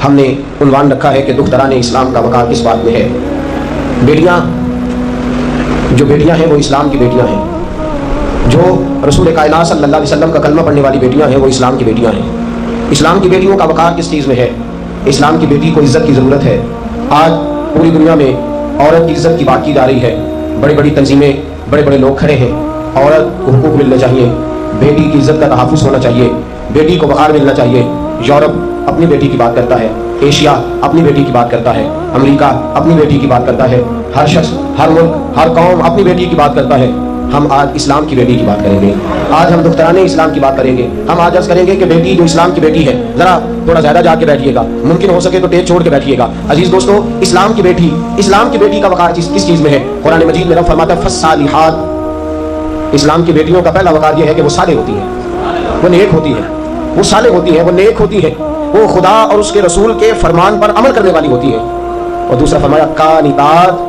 ہم نے عنوان رکھا ہے کہ دختران اسلام کا وقار کس بات میں ہے۔ بیٹیاں جو بیٹیاں ہیں وہ اسلام کی بیٹیاں ہیں، جو رسول کائنات صلی اللہ علیہ وسلم کا کلمہ پڑھنے والی بیٹیاں ہیں وہ اسلام کی بیٹیاں ہیں۔ اسلام کی بیٹیوں کا وقار کس چیز میں ہے؟ اسلام کی بیٹی کو عزت کی ضرورت ہے۔ آج پوری دنیا میں عورت کی عزت کی بات کی جا رہی ہے، بڑی بڑی تنظیمیں، بڑے بڑے لوگ کھڑے ہیں، عورت کو حقوق ملنے چاہیے، بیٹی کی عزت کا تحفظ ہونا چاہیے، بیٹی کو وقار ملنا چاہیے۔ یورپ اپنی بیٹی کی بات کرتا ہے، ایشیا اپنی بیٹی کی بات کرتا ہے، امریکہ اپنی بیٹی کی بات کرتا ہے، ہر شخص، ہر ملک، ہر قوم اپنی بیٹی کی بات کرتا ہے۔ ہم آج اسلام کی بیٹی کی بات کریں گے، آج ہم دختران اسلام کی بات کریں گے۔ ہم آج عرض کریں گے کہ بیٹی جو اسلام کی بیٹی ہے، ذرا تھوڑا زیادہ جا کے بیٹھیے گا، ممکن ہو سکے تو ٹیپ چھوڑ کے بیٹھیے گا۔ عزیز دوستو، اسلام کی بیٹی کا وقار کس چیز میں ہے؟ قرآن مجید میں رب فرماتا ہے فالصالحات، اسلام کی بیٹیوں کا پہلا وقار یہ ہے کہ وہ صالح ہوتی ہیں، وہ نیک ہوتی ہیں، وہ صالح ہوتی ہیں، وہ نیک ہوتی ہیں، وہ خدا اور اس کے رسول کے فرمان پر عمل کرنے والی ہوتی ہے۔ اور دوسرا فرمایا قانتات،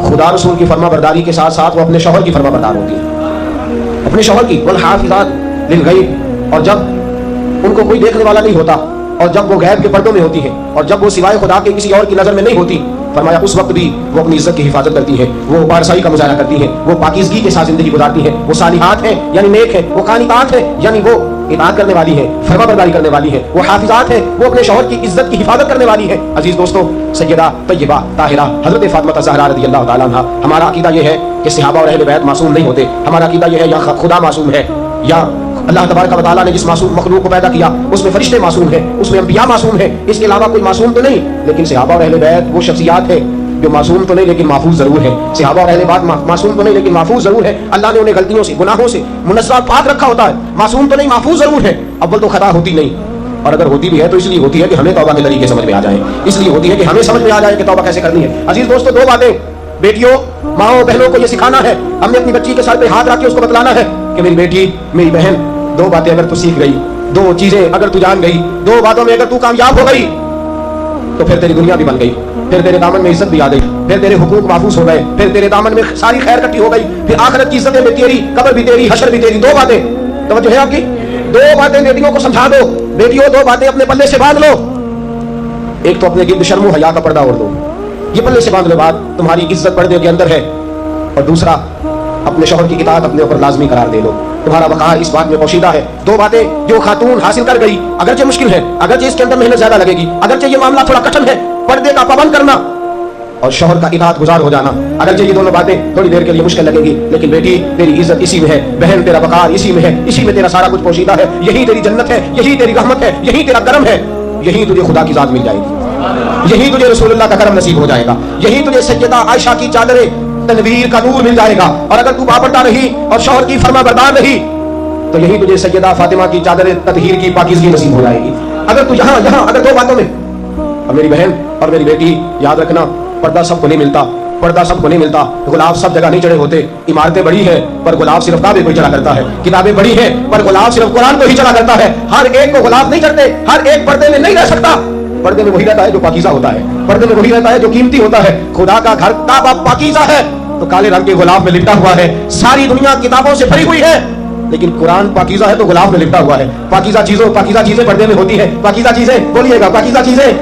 خدا رسول کی فرما برداری کے ساتھ ساتھ وہ اپنے شوہر کی فرما بردار ہوتی ہے، اپنے شوہر کی۔ والحافظات للغیب، اور جب ان کو کوئی دیکھنے والا نہیں ہوتا، اور جب وہ غیب کے پردوں میں ہوتی ہیں، اور جب وہ سوائے خدا کے کسی اور کی نظر میں نہیں ہوتی، فرمایا اس وقت بھی وہ اپنی عزت کی حفاظت کرتی ہیں، وہ پارسائی کا مظاہرہ کرتی ہیں، وہ پاکیزگی کے ساتھ زندگی گزارتی ہیں، وہ صالحات ہیں یعنی نیک ہیں، وہ قانتات ہیں یعنی وہ اطاعت کرنے والی ہے، فرما برداری کرنے والی ہے، وہ حافظات ہیں، وہ اپنے شوہر کی عزت کی حفاظت کرنے والی ہے۔ عزیز دوستو، سیدہ طیبہ طاہرہ حضرت فاطمہ زہرا رضی اللہ تعالیٰ عنہا، ہمارا عقیدہ یہ ہے کہ صحابہ اور اہل بیت معصوم نہیں ہوتے۔ ہمارا عقیدہ یہ ہے یا خدا معصوم ہے، یا اللہ تبارک و تعالیٰ نے جس معصوم مخلوق کو پیدا کیا اس میں فرشتے معصوم ہیں، اس میں انبیاء معصوم ہیں، اس کے علاوہ کوئی معصوم تو نہیں۔ لیکن صحابہ اور اہل بیت وہ شخصیات ہیں جو معصوم تو نہیں لیکن محفوظ ضرور ہے۔ صحابہ اور اہل بیت معصوم تو نہیں لیکن محفوظ ضرور ہے۔ اللہ نے انہیں غلطیوں سے، گناہوں سے منزہ پاک رکھا ہوتا ہے، معصوم تو نہیں محفوظ ضرور ہے۔ اول تو خطا ہوتی نہیں، اور اگر ہوتی بھی ہے تو اس لیے ہوتی ہے کہ ہمیں توبہ کے طریقے سمجھ میں آ جائیں، اس لیے ہوتی ہے کہ ہمیں سمجھ میں آ جائے کہ توبہ کیسے کرنی ہے۔ عزیز دوستو، دو باتیں بیٹیوں، ماؤں، بہنوں کو یہ سکھانا ہے، ہم نے اپنی بچی کے سر پہ ہاتھ رکھ کے اس کو بتلانا ہے کہ میری بیٹی، میری بہن، دو باتیں اگر تو سیکھ گئی، دو چیزیں اگر تو جان گئی، دو باتوں میں اگر تو کامیاب ہو گئی تو پھر تیری دنیا بھی بن گئی، پھر تیرے دامن میں عزت بھی آ گئی، پھر تیرے حقوق محفوظ ہو گئے، پھر تیرے دامن میں ساری خیر اکٹھی ہو گئی، پھر آخرت کی عزتیں بھی تیری، قبر بھی تیری، حشر بھی تیری۔ دو باتیں، توجہ ہے آپ کی؟ دو باتیں بیٹیوں کو سمجھا دو، بیٹیوں دو باتیں اپنے پلے سے باندھ لو۔ ایک تو اپنے گرد شرم و حیا کا پردہ اوڑھ دو، یہ پلے سے باندھ لو، بات تمہاری عزت پردے کے اندر ہے۔ اور دوسرا، اپنے شوہر کی اطاعت اپنے اوپر لازمی قرار دے لو، تمہارا وقار اس بات میں پوشیدہ ہے۔ دو باتیں جو خاتون حاصل کر گئی، اگرچہ مشکل ہے، اگرچہ اس کے اندر محنت زیادہ لگے گی، اگرچہ یہ معاملہ تھوڑا کٹھن ہے، پردے کا پابند کرنا اور شوہر کا اطاعت گزار ہو جانا، اگرچہ یہ دونوں باتیں تھوڑی دیر کے لیے مشکل لگے گی، لیکن بیٹی تیری عزت اسی میں ہے، بہن تیرا وقار اسی میں ہے، اسی میں تیرا سارا کچھ پوشیدہ ہے، یہی تیری جنت ہے، یہی تیری رحمت ہے، یہی تیرا کرم ہے، یہی تجھے خدا کی ذات مل جائے گی، یہی تجھے رسول اللہ کا کرم نصیب ہو جائے گا، یہی تجھے سیدہ عائشہ کی چادر تنویر کا نور مل جائے گا۔ اور اگر تو باپردہ رہی اور شوہر کی فرما بردار رہی تو یہی تجھے سیدہ فاطمہ کی چادر تطہیر کی پاکیزگی نصیب ہو جائے گی۔ اگر تو یہاں اگر دو باتوں میں، اور میری بہن اور میری بیٹی یاد رکھنا، پردہ سب کو نہیں ملتا، پردہ سب کو نہیں ملتا، گلاب سب جگہ نہیں چڑھے ہوتے، عمارتیں بڑی ہیں پر گلاب صرف کعبے کو ہی چڑھا کرتا ہے، کتابیں بڑی ہیں پر گلاب صرف قرآن کو ہی چڑھا کرتا ہے۔ ہر ایک کو گلاب نہیں چڑھتے، ہر ایک پردے میں نہیں رہ سکتا، پردے میں وہی رہتا ہے جو پاکیزہ ہوتا ہے، پردے میں وہی رہتا ہے جو قیمتی ہوتا ہے۔ خدا کا گھر کعبہ پاکیزہ ہے تو کالے رنگ کے غلاف میں لپٹا ہوا ہے، ساری دنیا کتابوں سے بھری ہوئی ہے، لیکن قرآن پاکیزہ ہے تو غلاف میں لپٹا ہوا ہے۔ پاکیزہ چیزیں پردے میں ہوتی ہیں، پاکیزہ چیزیں، بولیے گا پاکیزہ چیزیں۔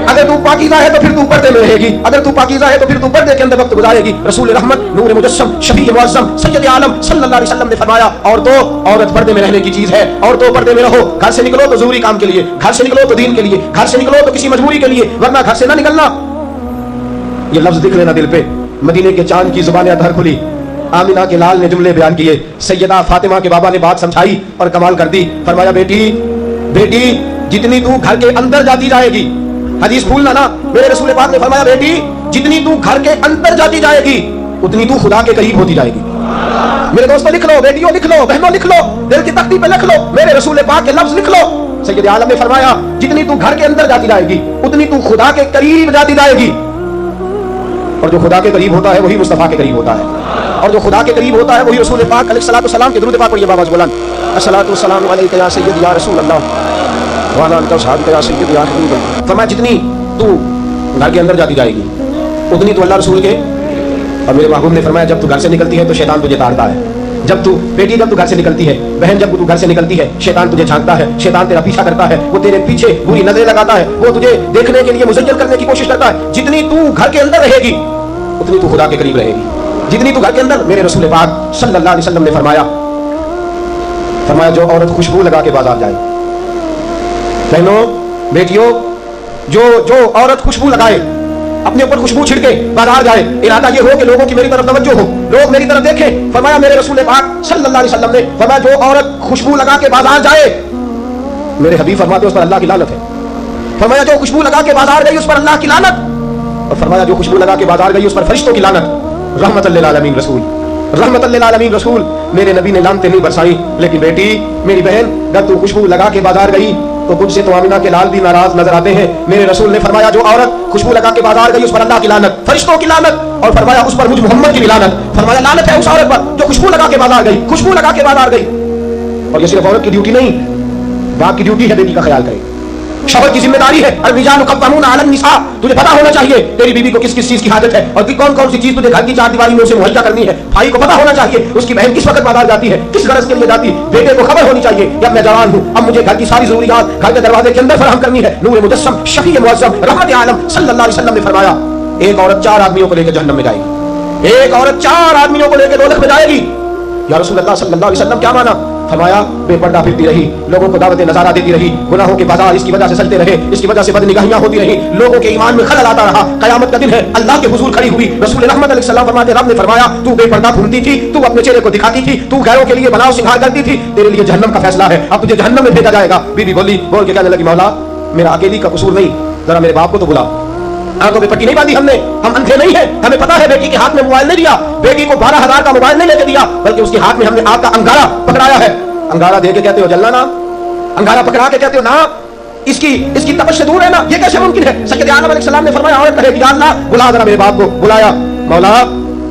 اگر تو پاکیزہ ہے تو پھر تو پردے میں رہے گی، اگر تو پاکیزہ ہے تو پھر تو پردے کے اندر وقت گزارے گی۔ رسول رحمت، نور مجسم، شفیع معظم، سید عالم صلی اللہ علیہ وسلم نے فرمایا، عورت پردے میں رہنے کی چیز ہے، عورتوں پردے میں رہو، گھر سے نکلو تو ضروری کام کے لیے، گھر سے نکلو تو دین کے لیے، گھر سے نکلو تو کسی مجبوری کے لیے، ورنہ گھر سے نہ نکلنا۔ یہ لفظ دکھ لینا دل پہ، مدینے کے چاند کی زبان اطہر کھلی، آمینہ کے لال نے جملے بیان کیے، سیدہ فاطمہ کے بابا نے بات سمجھائی اور کمال کر دی۔ فرمایا بیٹی جتنی تو گھر کے اندر جاتی جائے گی، حدیث بھولنا نا، میرے رسول پاک نے فرمایا بیٹی جتنی تو گھر کے اندر جاتی جائے گی اتنی تو خدا کے قریب ہوتی جائے گی۔ میرے دوستوں لکھ لو، بیٹیوں لکھ لو، بہنوں لکھ لو، دل کی تختی پہ لکھ لو، میرے رسول پاک کے لفظ لکھ لو۔ سید عالم نے فرمایا جتنی تو گھر کے اندر جاتی جائے گی اتنی تو خدا کے قریب جاتی جائے گی، اور جو خدا کے قریب ہوتا ہے وہی مصطفیٰ کے قریب ہوتا ہے، اور جو خدا کے قریب ہوتا ہے وہی رسول پاک علیہ الصلوۃ والسلام کے درود پاک پڑھیے بابا بلند، الصلوۃ والسلام علیک یا سیدی یا رسول اللہ وعلی آلہ وصحبہ یا سیدی یا حبیب اللہ۔ فرمایا جتنی تو گھر کے اندر جاتی جائے گی اتنی تو اللہ رسول کے، اور میرے محبوب نے فرمایا جب تو گھر سے نکلتی ہے تو شیطان تجھے تاڑتا ہے، जब तू बेटी जब तू घर से निकलती है, बहन जब तू घर से निकलती है, शैतान तुझे झांकता है, शैतान तेरा पीछा करता है, वो तेरे पीछे बुरी नजरें लगाता है, वो तुझे देखने के लिए मुज़य्यन करने की कोशिश करता है। जितनी तू घर के अंदर रहेगी उतनी तू खुदा के करीब रहेगी। जितनी तू घर के अंदर, मेरे रसूल पाक सल्लल्लाहु अलैहि वसल्लम ने फरमाया जो औरत खुशबू लगा के बाजार जाए, बहनों बेटियों, जो औरत खुशबू लगाए, अपने ऊपर खुशबू छिड़के बाजार जाए, इरादा ये हो कि लोगों की मेरी तरफ तवज्जो हो, लोग मेरी तरफ देखें। फरमाया मेरे रसूल पाक सल्लल्लाहु अलैहि वसल्लम ने फरमाया जो औरत खुशबू लगा के बाजार जाए, मेरे हबीब फरमाते उस पर अल्लाह की लानत है। फरमाया जो खुशबू लगा के बाजार गई उस पर अल्लाह की लानत, और फरमाया जो खुशबू लगा के बाजार गई उस पर फरिश्तों की लानत। रहमतल लिल आलमीन रसूल, रहमतल लिल आलमीन रसूल, मेरे नबी ने लानतें नहीं बरसाई। लेकिन बेटी, मेरी बहन, जब तू खुशबू लगा के बाजार गई तो मुझसे तो आमिना के लाल भी नाराज नजर आते हैं। मेरे रसूल ने फरमाया जो औरत खुशबू लगा के बाजार गई उस पर अल्लाह की लानत, फरिश्तों की लानत, और फरमाया उस पर मुझ मोहम्मद की भी लानत। फरमाया लानत है उस औरत पर जो खुशबू लगा के बाजार गई, खुशबू लगा के बाजार गई। और ये सिर्फ औरत की ड्यूटी नहीं, बाप की ड्यूटी है बेटी का ख्याल करे, शौहर की जिम्मेदारी है। अर्रिजालु क़व्वामूना अलन निसा, तुझे पता होना चाहिए तेरी बीवी को किस किस चीज की हाजत है और कौन कौन सी चीज तुझे घर की चार दीवारी में उसे मुहैया करनी है। भाई को पता होना चाहिए उसकी बहन किस वक्त बाजार जाती है, किस गरज के लिए जाती है। बेटे को खबर होनी चाहिए कि अब मैं जवान हूँ, अब मुझे घर की सारी जरूरियात घर के दरवाजे के अंदर फराहम करनी है। नूर मुजस्सम शफी मुअज़्ज़म रहमत आलम सल्लल्लाहु अलैहि वसल्लम ने फरमाया एक औरत 4 आदमियों को लेकर जहन्नम में जाएगी, एक औरत 4 आदमियों को लेकर दोज़ख में जाएगी। या रसूलुल्लाह सल्लल्लाहु अलैहि वसल्लम क्या माना? फरमाया बेपर्दा फिरती रही, लोगों को दावत नजारा देती रही, गुनाहों के बाजार इसकी वजह से सजते रहे, इसकी वजह से बदनिगाहियां होती रही, लोगों के ईमान में खलल आता रहा। कयामत का दिन है, अल्लाह के हुजूर खड़ी हुई, रसूल रहमत अलैहि सलाम फरमाते रब ने फरमाया तू बेपर्दा घूमती थी, तू अपने चेहरे को दिखाती थी, तू घरों के लिए बनाव सिंगार करती थी, तेरे लिए जहन्नम का फैसला है, अब तुझे जहन्नम में भेजा जाएगा। बीवी बोल के कहने लगी मौला मेरा अकेली का कसूर नहीं, जरा मेरे बाप को तो बुला। आंखों में पट्टी नहीं बांधी हमने, हम अंधे नहीं है, हमें पता है बेटी के हाथ में मोबाइल नहीं दिया, बेटी को 12,000 का मोबाइल नहीं लेके दिया, बल्कि उसके हाथ में हमने आग का अंगारा पकड़ाया है। अंगारा दे के कहते हो जलना ना, अंगारा पकड़ा के कहते हो ना इसकी तपश से दूर है ना, ये कैसे मुमकिन है? सैयद आदम अलैहिस्सलाम ने फरमाया औरत कहे या अल्लाह बुला जरा मेरे बाप को। बुलाया, मौला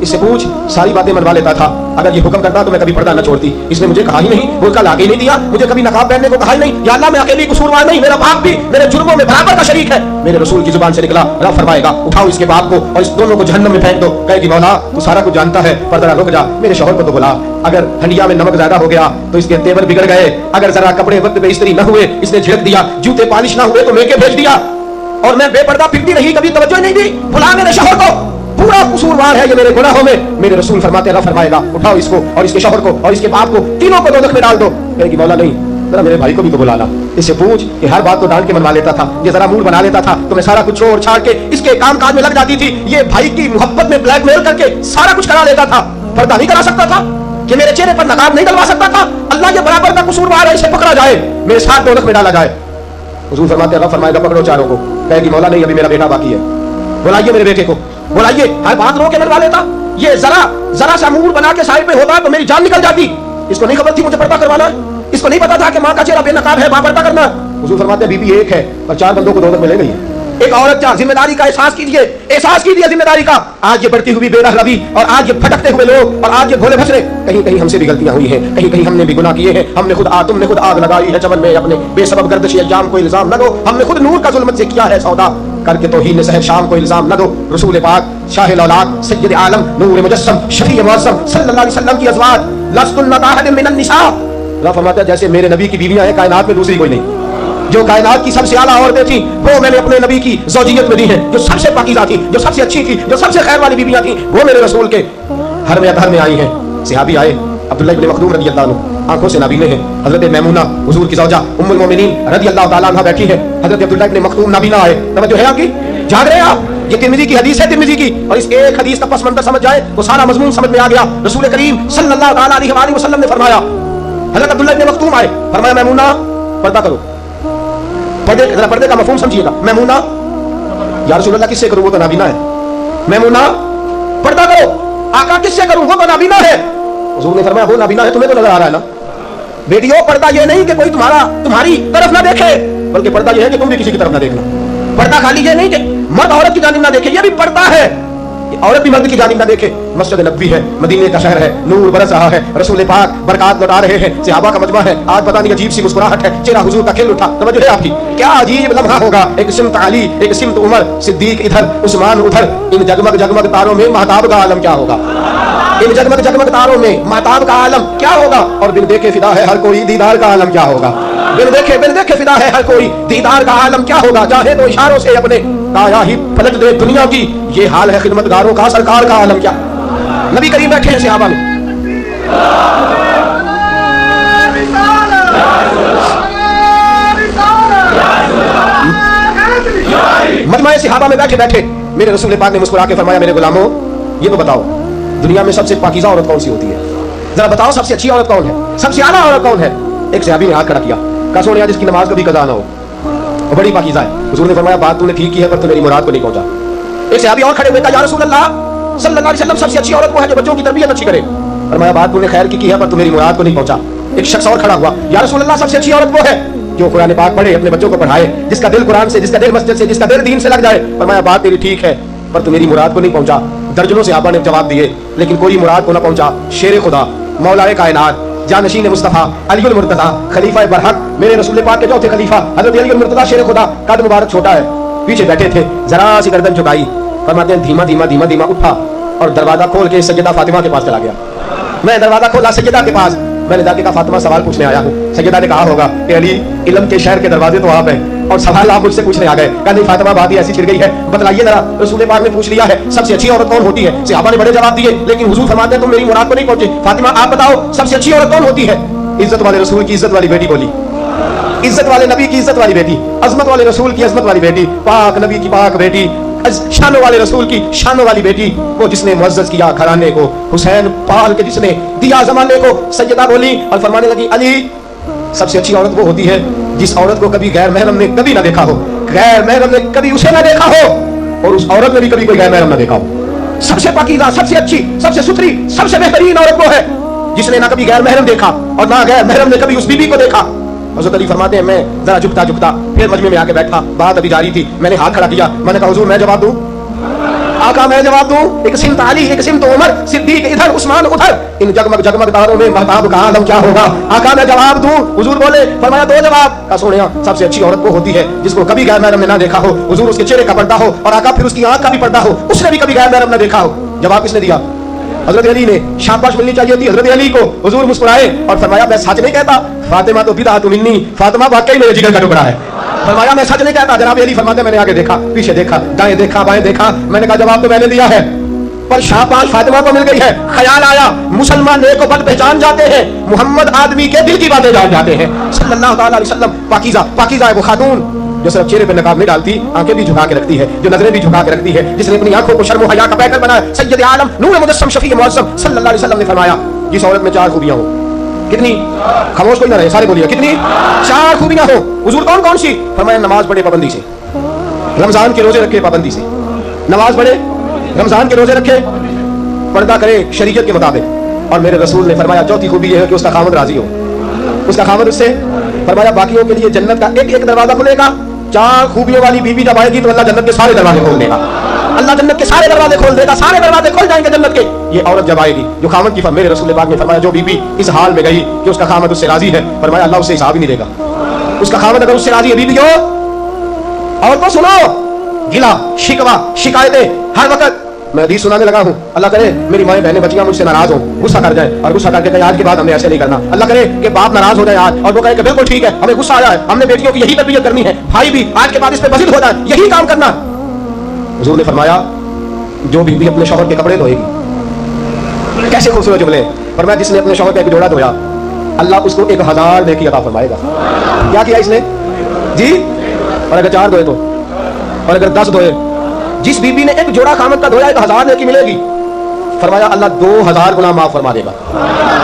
इससे पूछ, सारी बातें मनवा लेता था, अगर ये हुक्म करता तो मैं कभी पर्दा न छोड़ती, इसने मुझे कहा ही नहीं, बुर्का लाके ही नहीं दिया, मुझे कभी नकाब पहनने को कहा ही नहीं। या अल्लाह मैं अकेली कसूरवार नहीं, मेरा बाप भी मेरे जुर्मों में बराबर का शरीक है। मेरे रसूल की जुबान से निकला, रब फरमाएगा उठाओ इसके बाप को और इस दोनों को जहन्नम में फेंक दो। कहेगी मौला तू सारा कुछ जानता है पर जरा रुक जा, मेरे शौहर को तो बुला, अगर हंडिया में नमक ज्यादा हो गया तो इसके तेवर बिगड़ गए, अगर जरा कपड़े वक्त पे इस्त्री न हुए इसने झिड़क दिया, जूते पालिश न हुए तो लेके भेज दिया, और मैं बेपर्दा फिरती रही, कभी तवज्जो नहीं दी। बुला मेरे शौहर को, पूरा कसूरवार है ये मेरे गुनाहों में। मेरे रसूल फरमाते रब फरमाएगा उठाओ इसको और इसके शौहर को और इसके बाप को, तीनों को दोज़ख में डाल दो। कहेगी मौला नहीं, जरा मेरे भाई को भी तो बुला ला। इससे पूछ कि हर बात तो डांट के मनवा लेता था, ये जरा मूड बना लेता था तो मैं सारा कुछ छोड़ छाड़ के इसके काम काज में लग जाती थी, ये भाई की मोहब्बत में ब्लैकमेल करके सारा कुछ करा लेता था, पर्दा नहीं करा सकता था, कि मेरे चेहरे पर नकाब नहीं डलवा सकता था। अल्लाह के बराबर का कसूरवार है, इसे पकड़ा जाए, मेरे साथ दोज़ख में डाला जाए। हुजूर फरमाते रब फरमाएगा पकड़ो चारों को। कहेगी मौला नहीं, अभी मेरा बेटा बाकी है, बुलाइए मेरे बेटे को, बुलाइए। हर बात रो के मनवा लेता, ये जरा सा मूड बना के साइड पे होता तो मेरी जान निकल जाती। इसको नहीं खबर थी मुझे पर्दा करवाना है, इसको नहीं पता था कि माँ का चेहरा बेनकाब है, माँ पर्दा करना। हुजूर फरमाते बीबी एक है और 4 बंदों को दोज़ख में ले गई है। एक औरत क्या जिम्मेदारी का एहसास कीजिए जिम्मेदारी का। आज ये बढ़ती हुई बेरहमी और आज ये भटकते हुए लोग और आज ये भोले भसरे, कहीं कहीं हमसे भी गलतियां हुई हैं, कहीं कहीं हमने भी गुनाह किए हैं, तुमने खुद आग लगाई है चमन में, अपने बेसबब गर्दिश अय्याम को इल्जाम न दो, हमने खुद नूर का जुल्मत से किया है सौदा, करके तौहीन सहर शाम को इल्जाम न दो। रसूल पाक शाहिल औलाद सय्यद आलम नूर मुजस्सम शफी मुअज़्ज़म सल्लल्लाहु अलैहि वसल्लम की अज़वाज लस्तुन्ना ताहदिन मिनन निसा, रब फरमाता है जैसे मेरे नबी की बीवियां हैं कायनात में दूसरी कोई नहीं। जो कायनात की सबसे आला औरतें थी वो मैंने अपने नबी की ज़ौजियत में दी है, जो सबसे पाकीज़ा थी, जो सबसे अच्छी थी, जो सबसे खैर वाली बीवियां थी, वो मेरे रसूल के हर में अतहर में आई हैं। सहाबी आए, अब्दुल्लाह इब्न मखदूम रज़ियल्लाहु अन्हु आंखों से नाबीने हैं, हज़रत मैमूना हुजूर की ज़ौजा उम्मुल मोमिनीन रज़ियल्लाहु ताला अन्हा बैठी है, हज़रत अब्दुल्लाह इब्न मखदूम नाबीना आए। तवज्जो है आपकी, जाग रहे हैं आप? ये तिर्मिज़ी की हदीस है, तिर्मिज़ी की, और इस एक हदीस का पस मंज़र समझ जाए तो सारा मज़मून समझ में आ गया। रसूल करीम सल्लल्लाहु ताला अलैहि वसल्लम ने फरमाया, हज़रत अब्दुल्लाह इब्न मखदूम आए, फरमाया मैमूना पर्दा करो, पर्दे का मफहूम समझिएगा। मैमूना या रसूल अल्लाह किससे करूं, वो तो नाबीना है। मैमूना पर्दा करो, आका किससे करूं, वो तो नाबीना है। हुजूर ने फरमाया वो नाबीना है, तुम्हें तो नजर आ रहा है ना। बेटियों पर्दा ये नहीं कि कोई तुम्हारी तरफ ना देखे, बल्कि पर्दा ये है कि तुम भी किसी की तरफ ना देखना। पर्दा खाली ये नहीं कि मर्द औरत की जानिब ना देखे, ये भी पर्दा है औरत भी मर्द की जानिब ना देखे। मस्जिद नबवी है, मदीने का शहर है, नूर बरस रहा है, रसूल पाक बरकत लौटा रहे हैं, सहाबा का मजमा है। आज पता नहीं अजीब सी मुस्कुराहट है, चेहरा हुजूर का खिल उठा। समझ है आपकी? क्या अजीब लम्हा होगा। एक सिमत अली, एक सिमत उमर, सिद्दीक इधर, उस्मान उधर। इन जगमग जगमग तारों में महताब का आलम क्या होगा? इन जगमग जगमग तारों में महताब का आलम क्या होगा? और बिन देखे फिदा है हर कोई, दीदार का आलम क्या होगा? बिन देखे फिदा है हर कोई, दीदार का आलम क्या होगा? चाहे तो इशारों से अपने काया ही पलट दे दुनिया की, ये हाल है खिदमतगारों का, सरकार का आलम क्या? नबी करीम बैठे हैं सहाबा में, मजमा सहाबा में बैठे बैठे मेरे रसूल पाक ने मुस्कुरा के फरमाया, मेरे गुलामों ये तो बताओ दुनिया में सबसे पाकीज़ा औरत कौन सी होती है? जरा बताओ सबसे अच्छी औरत कौन है, सबसे आला औरत कौन है? एक सहाबी ने हाथ खड़ा किया, कहा सोनिया जिसकी नमाज कभी कज़ा ना हो और बड़ी पाकीज़ा है। हुजूर ने फरमाया बात तूने ठीक की है, पर तू मेरी मुराद को नहीं पहुंचा। एक सहाबी और खड़े हुए, कहा या रसूल अल्लाह सल्लल्लाहु अलैहि वसल्लम सबसे अच्छी औरत वो है जो बच्चों की तरबियत अच्छी करे। फरमाया बात तूने खैर की है, पर तू मेरी मुराद को नहीं पहुंचा। एक शख्स और खड़ा हुआ, या रसूल अल्लाह सबसे अच्छी औरत वो है जो कुरान पाक पढ़े, अपने बच्चों को पढ़ाए, जिसका दिल कुरान से, जिसका दिल मस्जिद से, जिसका दिल दीन से लग जाए। फरमाया बात तेरी ठीक है, पर तू मेरी मुराद को नहीं पहुंचा। दर्जनों सहाबा ने जवाब दिए, लेकिन कोई मुराद को ना पहुंचा। शेर खुदा, मौलाए कायनात, जानशीन मुस्तफा, अलीउल मुर्तजा, खलीफा बरहक, मेरे रसूल पाक के चौथे खलीफा हजरत अलीउल मुर्तजा शेर खुदा, कद मुबारक छोटा है, पीछे बैठे थे, जरा सी गर्दन झुकाई। फरमाते हैं धीमा धीमा धीमा धीमा उठा और दरवाजा खोल के सैयदा फातिमा के पास चला गया। मैं दरवाजा खोला सैयदा के पास, मैंने जाके कहा फातिमा सवाल पूछने आया हूँ। सैयदा ने कहा होगा कि अली इल्म के शहर के दरवाजे तो आप हैं और सवाल आप मुझसे पूछने आ गए। कहा नहीं फातिमा बात ही ऐसी छिड़ गई है, बतलाइए जरा, रसूल पाक ने पूछ लिया है सबसे अच्छी औरत कौन होती है। सहाबा ने बड़े जवाब दिए, लेकिन हुजूर फरमाते हैं तुम मेरी मुराद को नहीं पहुंचे। फातिमा आप बताओ सबसे अच्छी औरत कौन होती है? इज्जत वाले रसूल की इज्जत वाली बेटी बोली, इज्जत वाले नबी की इज्जत वाली बेटी, अजमत वाले रसूल की अजमत वाली बेटी, पाक नबी की पाक बेटी, शानों वाले रसूल की शानों वाली बेटी, वो जिसने मुअज़्ज़ज़ किया घराने को, हुसैन पाल के जिसने दिया जमाने को। सैयदा बोली और फरमाने लगी अली सबसे अच्छी औरत वो होती है जिस औरत को कभी गैर महरम ने कभी ना देखा हो, गैर महरम ने कभी उसे ना देखा हो और उस औरत ने भी कभी कोई गैर महरम ना देखा हो। सबसे पाकीज़ा, सबसे अच्छी, सबसे सुथरी, सबसे बेहतरीन औरत वो है जिसने ना कभी गैर महरम देखा और ना गैर महरम ने कभी उस बीबी को देखा। हज़रत अली फरमाते हैं मैं जरा झुकता झुकता फिर मजमे में आके बैठा, बात अभी जारी थी, मैंने हाथ खड़ा किया, मैंने कहा हुजूर मैं जवाब दूं? आका मैं जवाब दूं? एक सिमत अली, एक सिमत उमर, सिद्दीक इधर, उस्मान उधर, इन जगमग जगमग तारों में महताब का आलम क्या होगा? आका मैं जवाब दूं? हुजूर बोले, फरमाया दो जवाब। कहा सोनिया सबसे अच्छी औरत वो होती है जिसको कभी गैर महरम ने ना देखा हो, हुजूर उसके चेहरे का पर्दा हो और आका फिर उसकी आंख का भी पर्दा हो, उसने भी कभी गैर महरम ने देखा हो। जवाब किसने दिया? हजरत अली ने। शाबाश मिलनी चाहिए थी हजरत अली को। हुजूर मुस्कुराए और फरमाया मैं सच नहीं कहता, फातिमा तो बिदअत मिन्नी, फातिमा वाकई मेरे जिगर का टुकड़ा है। फरमाया मैं सच नहीं कहता। जनाब अली फरमाते मैंने आगे देखा, पीछे देखा, दाएं देखा, बाएं देखा, मैंने कहा जवाब तो मैंने दिया है, पर शाबाश फातिमा को मिल गई है। ख्याल आया मुसलमान नेक बद पहचान जाते हैं, मुहम्मद आदमी के दिल की बातें जान जाते हैं सल्लल्लाहु अलैहि वसल्लम। पाकीज़ा, पाकीज़ा है वो खातून जो सिर्फ चेहरे पे नकाब नहीं डालती, आंखें भी झुका के रखती है, जो नजरें भी झुका के रखती है, जिसने अपनी आंखों को शर्म हया का पैकर बनाया। सैयद आलम नूर मुजस्सम शफी मुअज़्ज़म सल्लल्लाहु अलैहि वसल्लम ने फरमाया जिस औरत में चार खूबियां हो, कितनी? खामोश कोई ना रहे, सारे बोलिए कितनी? चार खूबियां हो। हुजूर कौन कौन सी? फरमाया नमाज पढ़े पाबंदी से, रमजान के रोजे रखे पाबंदी से, नमाज पढ़े, रमजान के रोजे रखे, पर्दा करे शरीयत के मुताबिक। और मेरे रसूल ने फरमाया चौथी खूबी यह है कि उसका खामद राजी हो, उसका खामद उससे। फरमाया बाकियों के लिए जन्नत का एक एक दरवाजा खुलेगा, चार खूबियों वाली बीवी जब आएगी तो अल्लाह जन्नत के सारे दरवाजे खोल देगा, अल्लाह जन्नत के सारे दरवाजे खोल देगा, सारे दरवाजे खुल जाएंगे जन्नत के। ये औरत जब आएगी जो खामद की, मेरे रसूल पाक ने फरमाया जो बीबी इस हाल में गई कि उसका खामद उससे राजी है, फरमाया अल्लाह उससे हिसाब ही नहीं देगा। उसका खामद अगर उससे राजी है बीबी हो, और तो सुनो गिला शिकवा शिकायतें हर वक्त मैं हदीस सुनाने लगा हूँ, अल्लाह करे मेरी माएं बहनें बच्चियां मुझसे नाराज हो, गुस्सा कर जाए और गुस्सा करके कहे आज के बाद हमने ऐसे नहीं करना। अल्लाह करे कि बाप नाराज हो जाए आज और वो कहे कि बिल्कुल ठीक है हमें गुस्सा आया है, हमने बेटियों की यही तरबियत करनी है, भाई भी आज के बाद इस पे बज़िद हो जाए, यही काम करना। हुजूर ने फरमाया जो बीवी अपने शौहर के कपड़े धोएगी, कैसे खूबसूरत जुमले, फरमाया जिसने अपने शौहर का एक जोड़ा धोया अल्लाह उसको 1000 नेकी अता फरमाएगा। क्या किया इसने जी? और अगर 4 धोए तो, और अगर 10 धोए, जिस बीबी ने एक जोड़ा खामद का धोया 1000 नेकी मिलेगी, फरमाया अल्लाह 2000 गुनाह माफ फरमा देगा।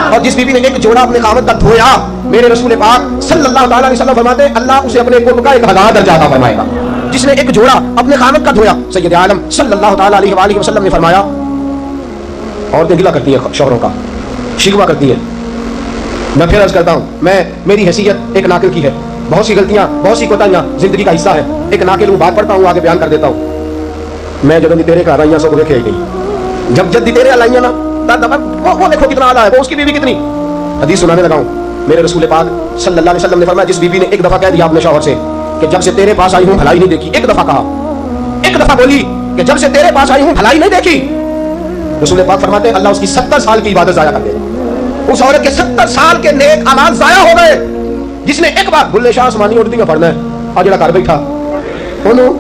और जिस बीबी ने एक जोड़ा अपने खामद का धोया, मेरे रसूल पाक सल्लल्लाहु अलैहि वसल्लम फरमाते हैं अल्लाह उसे अपने कुर्ब का 1000 दर्जा अता फरमाएगा। जिसने एक जोड़ा अपने खामद का धोया, सैयद आलम सल्लल्लाहु अलैहि वसल्लम ने फरमाया औरतें गिला करती हैं शौहरों का, शिकवा करती हैं। मैं फिर अर्ज करता हूँ, मेरी हैसियत एक नाकिल की है, बहुत सी गलतियां, बहुत सी कोताहियां जिंदगी का हिस्सा है। एक नाकिल हूँ, बात पढ़ता हूँ, आगे बयान कर देता हूँ। मैं जब तेरे घर आई सब देखे आई गई جب جدی تیرے لائیں نا وہ دیکھو کتنا آلہ ہے، وہ اس کی بیوی کتنی. حدیث سنانے لگا ہوں. میرے رسول پاک صلی اللہ علیہ وسلم نے فرمایا جس بیوی نے ایک دفعہ کہہ دیا اپنے شوہر سے کہ جب سے تیرے پاس آئی ہوں بھلائی نہیں دیکھی، ایک دفعہ کہا، ایک دفعہ بولی کہ جب سے تیرے پاس آئی ہوں بھلائی نہیں دیکھی، رسول پاک فرماتے ہیں اللہ اس کی 70 سال کی عبادت ضائع کر دے. اس عورت کے 70 سال کے نیک اعمال ضائع ہو گئے جس نے ایک بار بلے شاہ آسمانی اردو میں پڑھنا ہے. آج جڑا گھر بیٹھا انہوں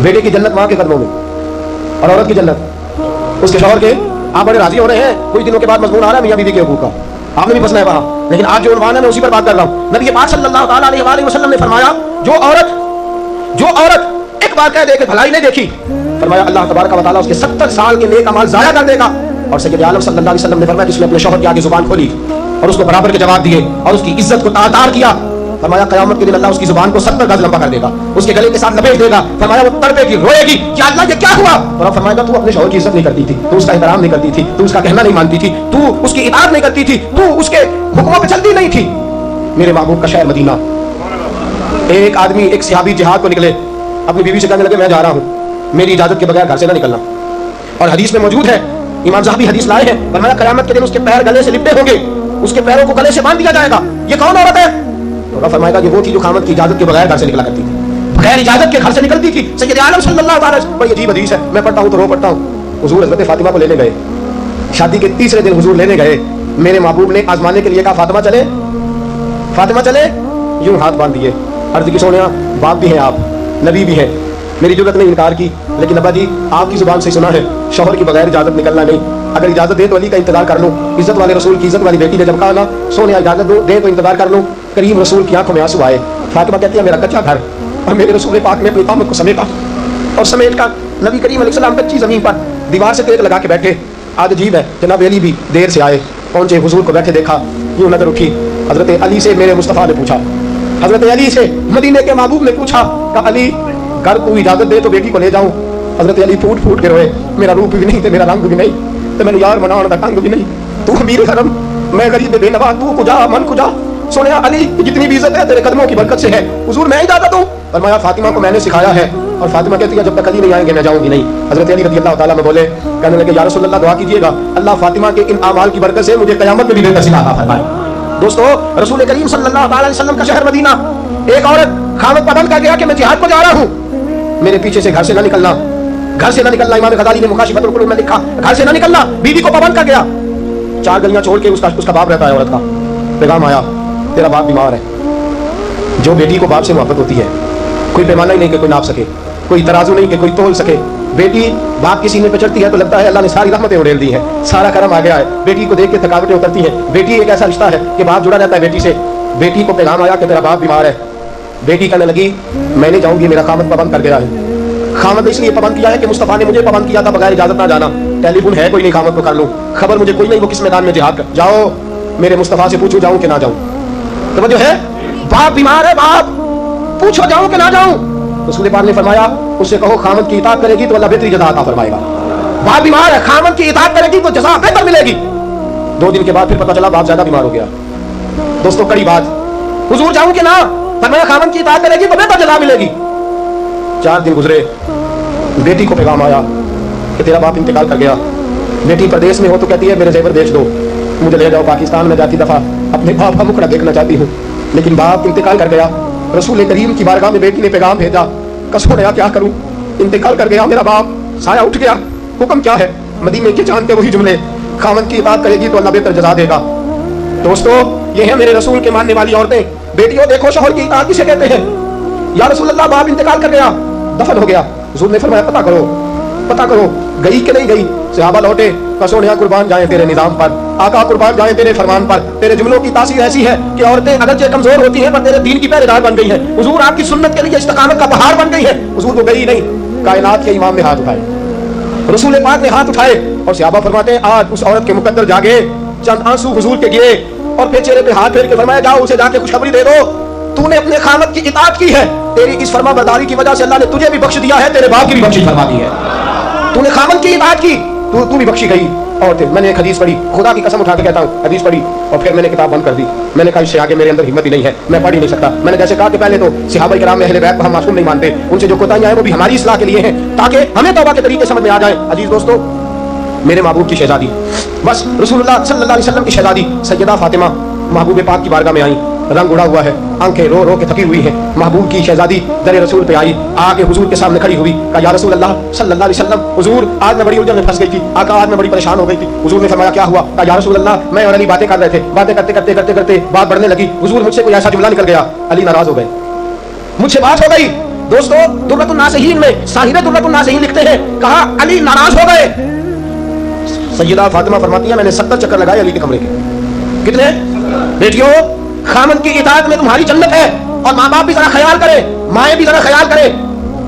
بیٹے کی جنت ماں کے قدموں میں اور عورت کی جنت اس کے شوہر کے. آپ بڑے راضی ہو رہے ہیں، کچھ دنوں کے بعد مضمون آ رہا ہے میاں بیوی کے حقوق کا، آپ نے بھی پسنا ہے وہاں، لیکن آج جو عنوان ہے میں اسی پر بات کر رہا ہوں. نبی پاک صلی اللہ تعالیٰ علیہ وآلہ وسلم نے فرمایا جو عورت ایک بار کہہ دے کہ بھلائی نہیں دیکھی، فرمایا اللہ تبارک و تعالیٰ اس کے 70 سال کے نیک اعمال ضائع کر دے گا. اور سید عالم صلی اللہ علیہ وسلم نے فرمایا جس نے اپنے شوہر کی آگے زبان کھولی اور اس کو برابر کے جواب دیے اور اس کی عزت کو تار کیا، فرمایا قیامت کے دن اللہ اس کی زبان کو 70 گز لمبا کر دے گا، اس کے گلے کے ساتھ لپیٹ دے گا. فرمایا وہ تڑپے گی، روئے گی کہ اللہ یہ کیا ہوا. اور فرمائے گا تو اپنے شوہر کی عزت نہیں کرتی تھی، تو اس کا احترام نہیں کرتی تھی، تو اس کا کہنا نہیں مانتی تھی، تو اس کی اطاعت نہیں کرتی تھی، تو اس کے حکموں پہ چلتی نہیں تھی. میرے محبوب کا شہر مدینہ. ایک آدمی ایک صحابی جہاد کو نکلے، اپنی بیوی سے کہنے لگے میں جا رہا ہوں، میری اجازت کے بغیر گھر سے نہ نکلنا. اور حدیث میں موجود ہے، امام صاحبی حدیث لائے ہیں، فرمایا قیامت کے دن اس کے پیر گلے سے لپٹے ہوں گے، اس کے پیروں کو گلے سے باندھ دیا جائے گا. یہ کون عورت ہے؟ تو فرمائے گا کہ وہ تھی جو خامد کی اجازت کے بغیر گھر سے نکلا کرتی تھی، بغیر اجازت کے گھر سے نکلتی تھی. سید عالم صلی اللہ علیہ وسلم. بڑی عجیب حدیث ہے، میں پڑھتا ہوں تو رو پڑھتا ہوں. حضور حضرت فاطمہ کو لینے گئے، شادی کے تیسرے دن حضور لینے گئے. میرے محبوب نے آزمانے کے لیے کہا فاطمہ چلے، فاطمہ چلے، یوں ہاتھ باندھ دیے. عرض کی سونیا باپ بھی ہیں آپ، نبی بھی ہیں، میری ضرورت نہیں انکار کی، لیکن ابا جی آپ کی زبان سے سنا ہے شوہر کی بغیر اجازت نکلنا نہیں. اگر اجازت دے تو علی کا انتظار کر لوں، عزت والے رسول کی عزت والی بیٹی نے جب کہا نا سونیا اجازت دے تو انتظار کر لوں. کریم رسول کی آنکھوں میں آنسو آئے. فاطمہ کہتی ہے میرا کچا گھر اور میرے رسول پاک نے اپنی قامت کو سمیٹا اور سمیٹ کر نبی کریم علیہ السلام کچی زمین پر دیوار سے ٹیک لگا کے بیٹھے. آج عجیب ہے جناب علی بھی دیر سے آئے، پہنچے، حضور کو بیٹھے دیکھا، یوں نظر اٹھی. حضرت علی سے میرے مصطفیٰ نے پوچھا، حضرت علی سے مدینے کے محبوب نے پوچھا کہ علی گھر کو اجازت دے تو بیٹی کو لے جاؤں. حضرت علی پھوٹ پھوٹ کے روئے، میرا روپ بھی نہیں تے میرا رنگ بھی نہیں تے میں یار مناؤں دا ٹنگ بھی نہیں، تو امیر حرم میں غریب بے نوا، تو کجا من کجا. سونیا علی جتنی بھی عزت ہے تیرے قدموں کی برکت سے ہے، حضور میں اجازت ہوں. فرمایا فاطمہ کو میں نے سکھایا ہے. اور فاطمہ کہتی ہے جب تک علی نہیں آئیں گے میں جاؤں گی نہیں. حضرت علی رضی اللہ تعالیٰ میں بولے، کہنے لگے یا رسول اللہ دعا کیجیے گا اللہ فاطمہ کے ان اعمال کی برکت سے مجھے قیامت میں بھی بے نصیب عطا فرمائے. دوستو رسول کریم صلی اللہ علیہ وسلم کا شہر مدینہ. ایک عورت خامد پابند کر گیا کہ میں جہاد کو جا رہا ہوں، میرے پیچھے سے گھر سے نہ نکلنا، گھر سے نہ نکلنا. امام غزالی نے مخاشفۃ القلوب میں لکھا گھر سے نہ نکلنا. بیوی کو پابند کر گیا. 4 گلیاں چھوڑ کے اس کا باپ رہتا ہے. عورت کا پیغام آیا تیرا باپ بیمار ہے. جو بیٹی کو باپ سے محبت ہوتی ہے کوئی پیمانہ ہی نہیں کہ کوئی ناپ سکے، کوئی ترازو نہیں کہ کوئی تول سکے. بیٹی باپ کے سینے پہ چڑھتی ہے تو لگتا ہے اللہ نے ساری رحمتیں اڑیل دی ہیں، سارا کرم آ گیا ہے. بیٹی کو دیکھ کے تھکاوٹیں اترتی ہیں. بیٹی ایک ایسا رشتہ ہے کہ باپ جڑا رہتا ہے بیٹی سے. بیٹی کو پیغام آیا کہ تیرا باپ بیمار ہے. بیٹی کہنے لگی میں نہیں جاؤں گی، میرا خامد پابند کر گیا ہے. خامد اس لیے پابند کیا ہے کہ مصطفیٰ نے مجھے پابند کیا تھا بغیر اجازت نہ جانا. ٹیلی فون ہے کوئی نہیں خامد کو کر لوں، خبر مجھے کوئی نہیں وہ کس میدان میں جہاد کر. جاؤ میرے مصطفیٰ سے پوچھو جاؤں کہ نہ جاؤں. توجہ ہے، باپ بیمار ہے، باپ پوچھو جاؤں کہ نہ جاؤں. رسول پاک نے فرمایا اس سے کہو خامد کی اطاعت کرے گی تو اللہ بہتری جزا عطا فرمائے گا. باپ بیمار ہے، خامد کی اطاعت کرے گی تو جزا بہتر ملے گی. 2 دن کے بعد پھر پتہ چلا باپ زیادہ بیمار ہو گیا. دوستو کڑی بات، حضور جاؤں کہ نہ، فرمایا خامد کی اطاعت کرے گی تو بہتر جزا ملے گی. 4 دن گزرے، بیٹی کو پیغام آیا کہ تیرا باپ انتقال کر گیا. بیٹی پردیس میں ہو تو کہتی ہے میرے زیور بیچ دو، مجھے لے جاؤ پاکستان میں. جاتی دفعہ اپنے باپ کا مکھڑا دیکھنا چاہتی ہوں، لیکن باپ انتقال کر گیا. رسول کریم کی بارگاہ میں بیٹی نے پیغام بھیجا کہ سونیا کیا کروں، انتقال کر گیا میرا باپ، سایہ اٹھ گیا، حکم کیا ہے؟ مدینے کے جانتے وہی جملے، خامد کی اطاعت کرے گی تو اللہ بہتر جزا دے گا. دوستو یہ ہیں میرے رسول کے ماننے والی عورتیں. بیٹیوں دیکھو شوہر کی اطاعت کسے کہتے ہیں. یا رسول اللہ باپ انتقال کر گیا، دفن ہو گیا. حضور نے فرمایا پتہ کرو گئی کہ نہیں گئی. صحابہ لوٹے، سونیا قربان جائیں تیرے نظام پر، آقا قربان جائیں تیرے فرمان پر. تیرے جملوں کی تاثیر ایسی ہے کہ عورتیں اگرچہ کمزور ہوتی ہیں پر تیرے دین کی پہرے دار بن گئی ہیں. حضور آپ کی سنت کے لیے استقامت کا پہاڑ بن گئی ہے. حضور کو گئی نہیں، کائنات کے امام نے ہاتھ اٹھائے، رسول پاک نے ہاتھ اٹھائے. اور صحابہ فرماتے ہیں آج اس عورت کے مقدر جاگے، چند آنسو حضور کے گرے اور پھر چہرے پہ ہاتھ پھیر کے فرمایا جاؤ اسے جا کے خوشخبری دے دو، تو نے اپنے خامد کی اطاعت کی ہے، تیری اس فرما برداری کی وجہ سے اللہ نے تجھے بھی بخش دیا ہے، تیرے باپ کی بھی بخشش فرما دی ہے. تو نے خامد کی اطاعت کی، تو بھی بخشی گئی. اور میں نے ایک حدیث پڑھی، خدا کی قسم اٹھا کے کہتا ہوں، حدیث پڑھی اور پھر میں نے کتاب بند کر دی. میں نے کہا اس سے آگے میرے اندر ہمت ہی نہیں ہے، میں پڑھ ہی نہیں سکتا. میں نے جیسے کہا کہ پہلے تو صحابہ کرام میں اہل بیت کو ہم معصوم نہیں مانتے، ان سے جو کوتاہیاں ہیں وہ بھی ہماری اصلاح کے لیے ہیں تاکہ ہمیں توبہ کے طریقے سمجھ میں آ جائے. عزیز دوستو मेरे महबूब की शहजादी, बस रसूलुल्लाह सल्लल्लाहु अलैहि वसल्लम की शहजादी सैयदा फातिमा महबूब पाक की बारगाह में आई। रंग उड़ा हुआ है, आंखें रो रो के थकी हुई हैं। महबूब की शहजादी दर रसूल पे आई, आके हुजूर के सामने खड़ी हुई, कहा या रसूल अल्लाह सल्लल्लाहु अलैहि वसल्लम, हुजूर आज मैं बड़ी उलझन में फंस गई थी, आका आज मैं बड़ी परेशान हो गई थी। हुजूर ने फरमाया क्या हुआ? कहा या रसूल अल्लाह मैं और अली बातें कर रहे थे, बातें करते करते करते करते बात बढ़ने लगी। हुजूर मुझसे कोई ऐसा जुमला निकल गया, अली नाराज हो गए, मुझसे बात हो गई। दोस्तों दुर्रतुन नासिहीन में साहिब दुर्रतुन नासिहीन लिखते हैं, कहा अली नाराज हो गए। सैयदा फातिमा फरमाती है मैंने 70 चक्कर लगाए अली के कमरे के। कितने? बेटियों खामन की इताअत में तुम्हारी जन्नत है, और माँ बाप भी जरा ख्याल करे, माएँ भी जरा ख्याल करे।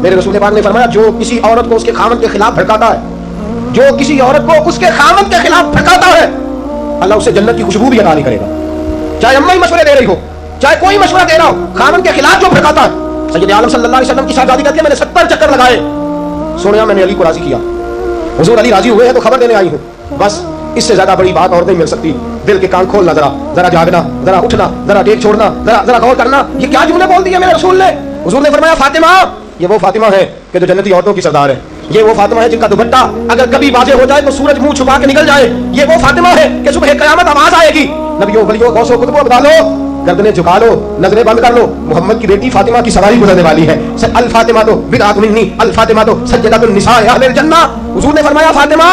मेरे रसूल पाक ने फरमाया जो किसी औरत को उसके खामन के खिलाफ भड़काता है, जो किसी औरत को उसके खामन के खिलाफ भड़काता है, अल्लाह उसे जन्नत की खुशबू भी अता नहीं करेगा। चाहे अम्मा ही मशवरे दे रही हो, चाहे कोई मशवरा दे रहा हो, खामन के खिलाफ जो भड़काता है। सैयद आलम सल्लल्लाहु अलैहि वसल्लम की शहजादी कहती है मैंने 70 चक्कर लगाए, सोनिया मैंने अली को राजी किया। हुजूर अली राजी हुए हैं तो खबर देने आई हूँ, बस इससे ज्यादा बड़ी बात और नहीं मिल सकती। दिल के कान खोलना, जरा जरा जागना, जरा उठना, जरा टेक छोड़ना, जरा जरा गौर करना। ये क्या जुमले बोल दिए मेरे रसूल ने? हुजूर ने फरमाया फातिमा ये वो फातिमा है कि जो जन्नती औरतों की सरदार है, ये वो फातिमा है जिनका दुपट्टा अगर कभी वाज़ेह हो जाए तो सूरज मुंह छुपा के निकल जाए, ये वो फातिमा है कि सुबह क़यामत आवाज आएगी, नबियों वलियों गौसों कुतुबों अब्दाल लो, गर्दनें झुका लो, नजरें बंद कर लो, मोहम्मद की बेटी फातिमा की सवारी गुजरने वाली है। अल फातिमा तो बिदअत मिन्नी, अल फातिमा तो सय्यदतुन निसा अहलिल जन्ना। हुजूर ने फरमाया फातिमा